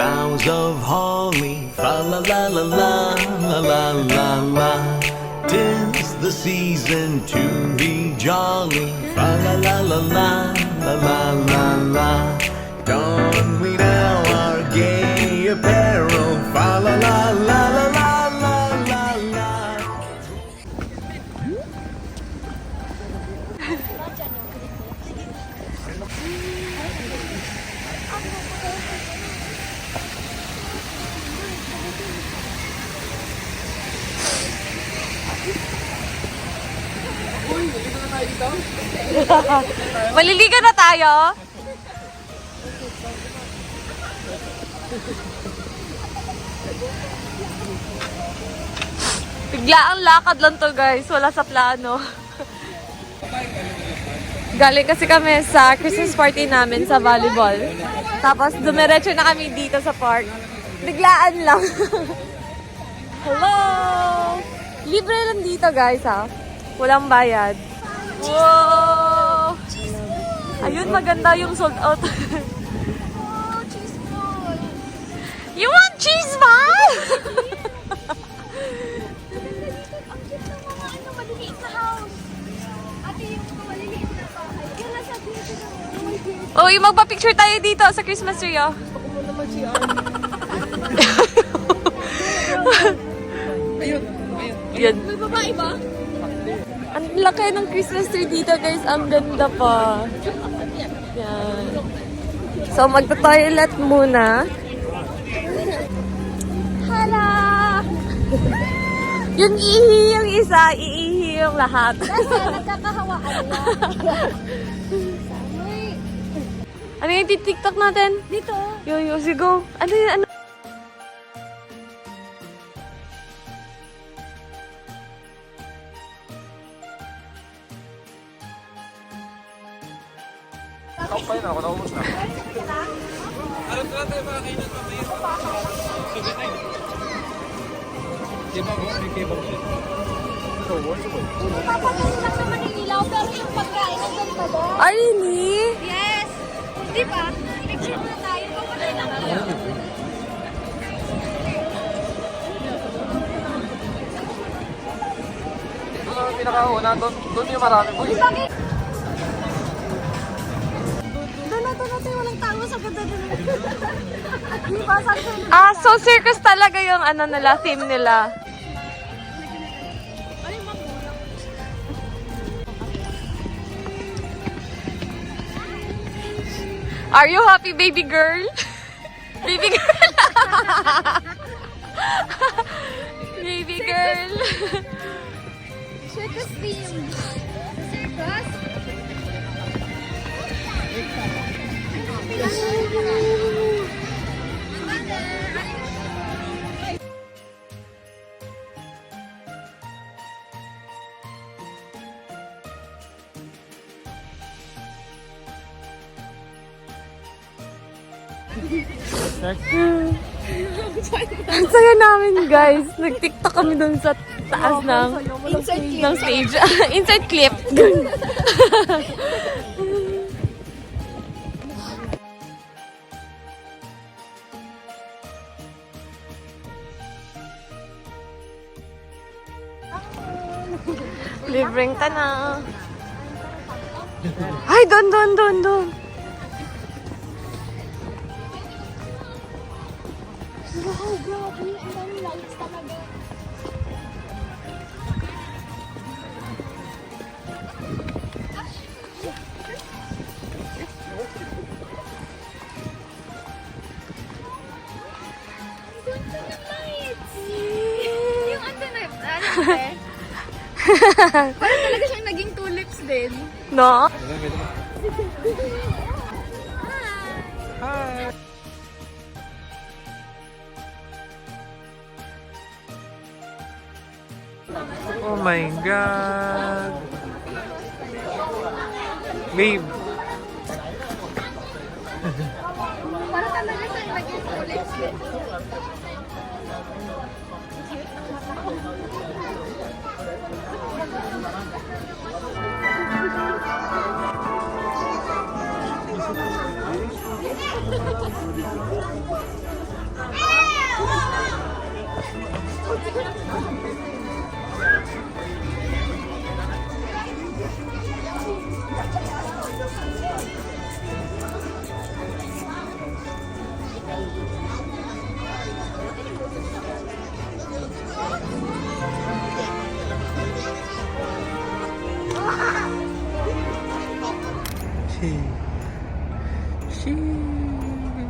boughs of holly. Fa la la la la la la la la. 'Tis the season to be jolly. Fa la la la la la la la la. Don we now our gay apparel. Fa la la la la la la la la. Maliligo na tayo? Bigla ang lakad lang to guys. Wala sa plano. Galing kasi kami sa Christmas party namin sa volleyball. Tapos dumiretso na kami dito sa park. Biglaan lang. Hello! Libre lang dito guys ha. Walang bayad. Wow! Ayun, maganda yung sold out. Oh, cheese ball! You want cheese ball? Ang cute ng mga maliliit na house. Ate, yung mga maliliit na bahay. Yung nasa dito na. Uy, magpa-picture tayo dito sa Christmas tree, oh. Ako mo naman siya. Yan. May babae ba? Ang laki ng Christmas tree dito, guys. Ang ganda pa. Yan. So, magta-toilet muna. Hala! Yung ihi yung isa, iihi yung lahat. Kasi nagkakahawaan lang. Uy, Ano yung TikTok natin? dito. Yo, sigo. Ano yun? Ano? Papagaling lang naman yung ilaw, pero yung pagkain ang ganda doon. Ay, really? Yes! Di ba? Picture muna tayo. Papagay lang ilaw. Pinakauna, doon yung marami po. Bakit? Doon natin walang tao sa ganda doon. Di ba? Saan siya? Ah, so circus talaga yung ano nila, theme nila. Ay, mamula. Are you happy, baby girl? Baby girl. Baby girl. Circus theme. Circus? Ang saya namin, guys. Nag-tiktok kami dun sa taas ng stage. Inside clip. Libreng tana. Ay, doon. Wow, grabe. Ang daming lights talaga. Ang ganda ng lights. Yung ano na, parang talaga siyang naging tulips din. No? Hi! Oh my God! Babe! Parang talaga siyang naging tulips din.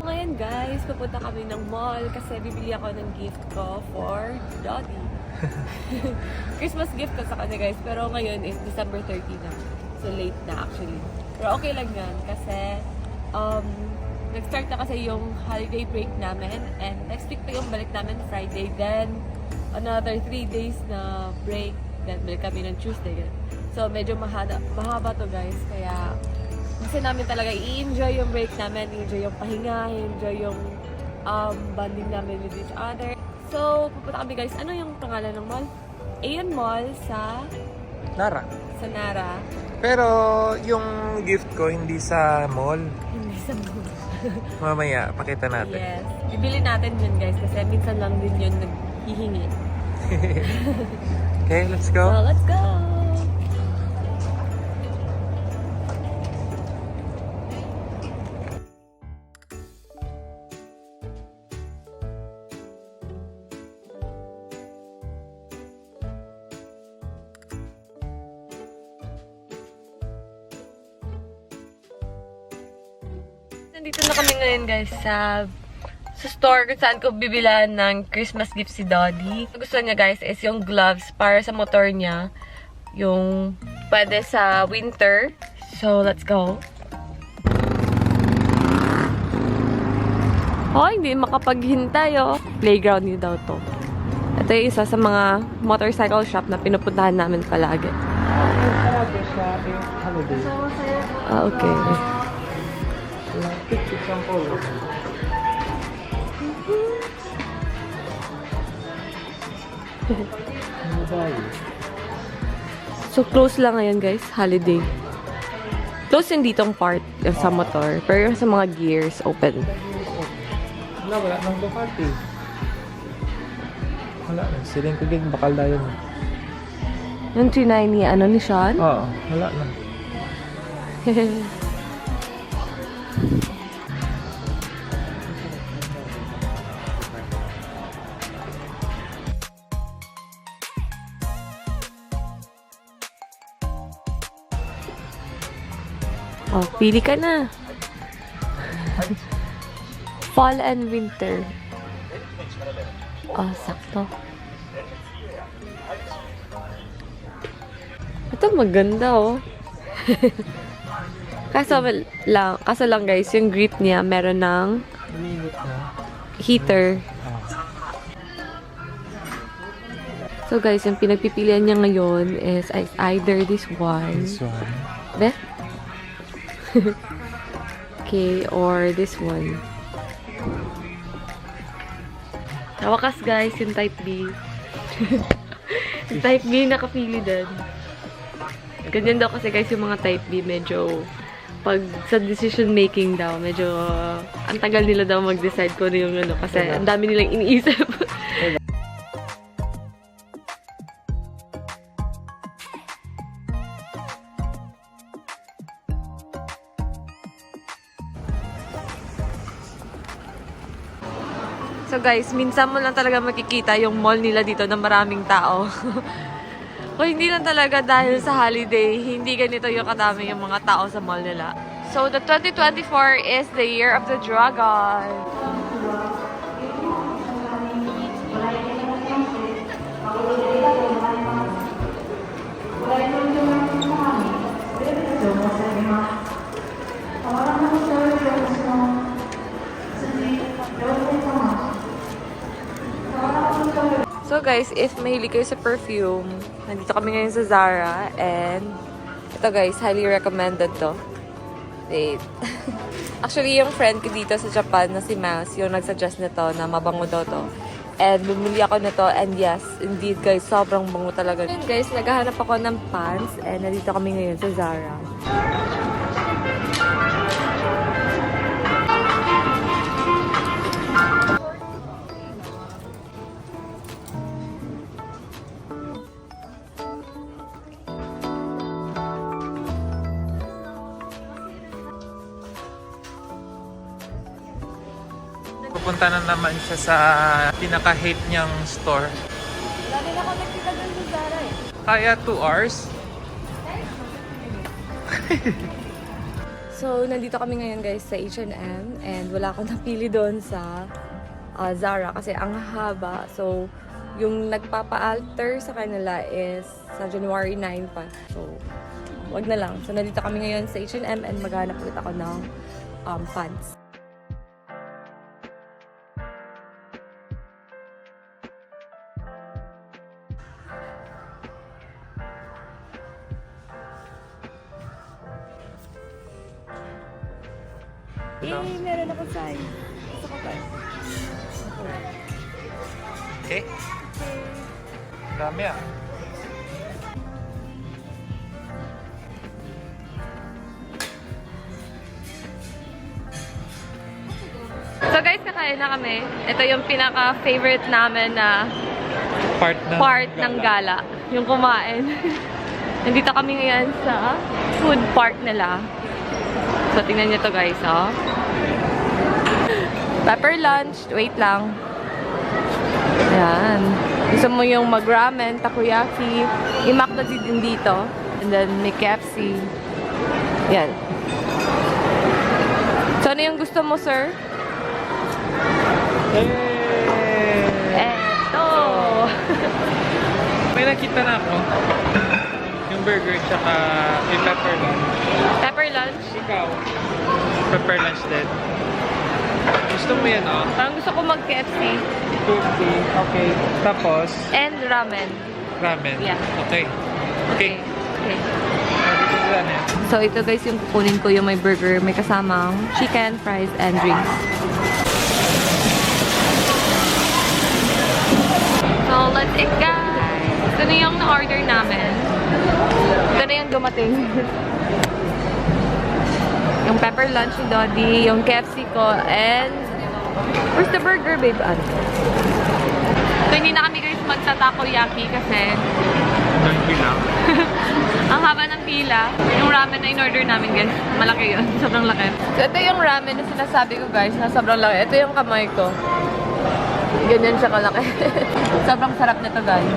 Ngayon guys, pupunta kami ng mall kasi bibili ako ng gift ko for Dottie. Christmas gift ko sa kanya guys, pero ngayon is December 30 na. So late na actually. Pero okay lang yan kasi nag-start na kasi yung holiday break namin and next week pa yung balik namin Friday. Then another 3 days na break. Then balik kami ng Tuesday. So medyo mahaba to guys. Kaya gusto namin talaga i-enjoy yung break namin, i-enjoy yung pahinga, i-enjoy yung bonding namin with each other. So, pupunta kami guys. Ano yung pangalan ng mall? Aeon Mall sa Nara. Nara. Pero yung gift ko hindi sa mall. Hindi sa mall. Mamaya, pakita natin. Yes. Bibili natin yun guys kasi minsan lang din yun naghihingi. Okay, let's go. So, let's go! Nandito na kami ngayon guys sa store kung saan ko bibilan ng Christmas gift si Doddy. Gusto niya guys is yung gloves para sa motor niya. Yung pwede sa winter. So, let's go. Oh, hindi makapaghintay oh. Playground niyo daw to. Ito yung isa sa mga motorcycle shop na pinupuntahan namin palagi. Ah, okay. So, close lang ngayon guys, holiday. Close yung ditong part sa motor, pero yung sa mga gears, open. Wala nang Ducati. Wala na. Siling kagig, bakal na yun. Yung 390 ni ano ni Sean? Oo, wala na. Oh, pili ka na. Fall and winter. Oh, sakto. Ito maganda oh. kaso lang guys, yung grip niya meron ng heater. So guys, yung pinagpipilian niya ngayon is either this one. This one. Be? Okay, or this one. Nawakas guys, yung type B. Yung type B nakapili din. Ganyan daw kasi guys yung mga type B medyo pag sa decision making daw, medyo ang tagal nila daw mag-decide kung ano yung ano kasi ang dami nilang iniisip. So guys, minsan mo lang talaga makikita yung mall nila dito na maraming tao. O hindi lang talaga dahil sa holiday, hindi ganito yung kadami yung mga tao sa mall nila. So the 2024 is the year of the dragon. So guys, if mahilig kayo sa perfume, nandito kami ngayon sa Zara and ito guys, highly recommended to. Wait. Actually, yung friend ko dito sa Japan na si Mas, yung nagsuggest nito na mabango daw to. And bumili ako nito and yes, indeed guys, sobrang bango talaga. And guys, naghahanap ako ng pants and nandito kami ngayon sa Zara. Pupunta na naman siya sa pinaka-hate niyang store. Wala din ako nagkita dun sa Zara eh. Kaya 2 hours? So, nandito kami ngayon guys sa H&M and wala akong napili doon sa Zara kasi ang haba. So, yung nagpapa-alter sa kanila is sa January 9 pa. So, wag na lang. So, nandito kami ngayon sa H&M and maghanap ulit ako ng pants. Meron ako size. Gusto ko ba? Okay. Dami ah. So guys, kakain na kami. Ito yung pinaka-favorite namin na part ng gala. Yung kumain. Nandito kami ngayon sa food park nila. So, tingnan nyo to guys, oh. Pepper lunch. Wait lang. Ayan. Gusto mo yung mag-ramen, takoyaki. Yung McDo din dito. And then, may KFC. Yan. So, ano yung gusto mo, sir? Eto! May nakita na ako. Yung burger tsaka yung pepper lunch. Pepper lunch? Ikaw? Pepper lunch din. Gusto mo yan, oh? Parang gusto ko mag-KFC. 50. Okay. Tapos? And ramen. Ramen. Yeah. Okay. Okay. Okay. Dito na yan. So, ito guys yung kukunin ko yung may burger. May kasamang chicken, fries, and drinks. So, let's eat guys! Ito na yung na-order namin. Ito na yung dumating. Yung pepper lunch ni Dodi, yung KFC ko, and where's the burger, babe? Ano? So, hindi na kami guys magta-takoyaki kasi Ang pila. ang haba ng pila. Yung ramen na in-order namin guys, malaki yun. Sobrang laki. So, ito yung ramen na sinasabi ko guys, na sobrang laki. Ito yung kamay ko. Ganyan siya kalaki. Sobrang sarap nito guys.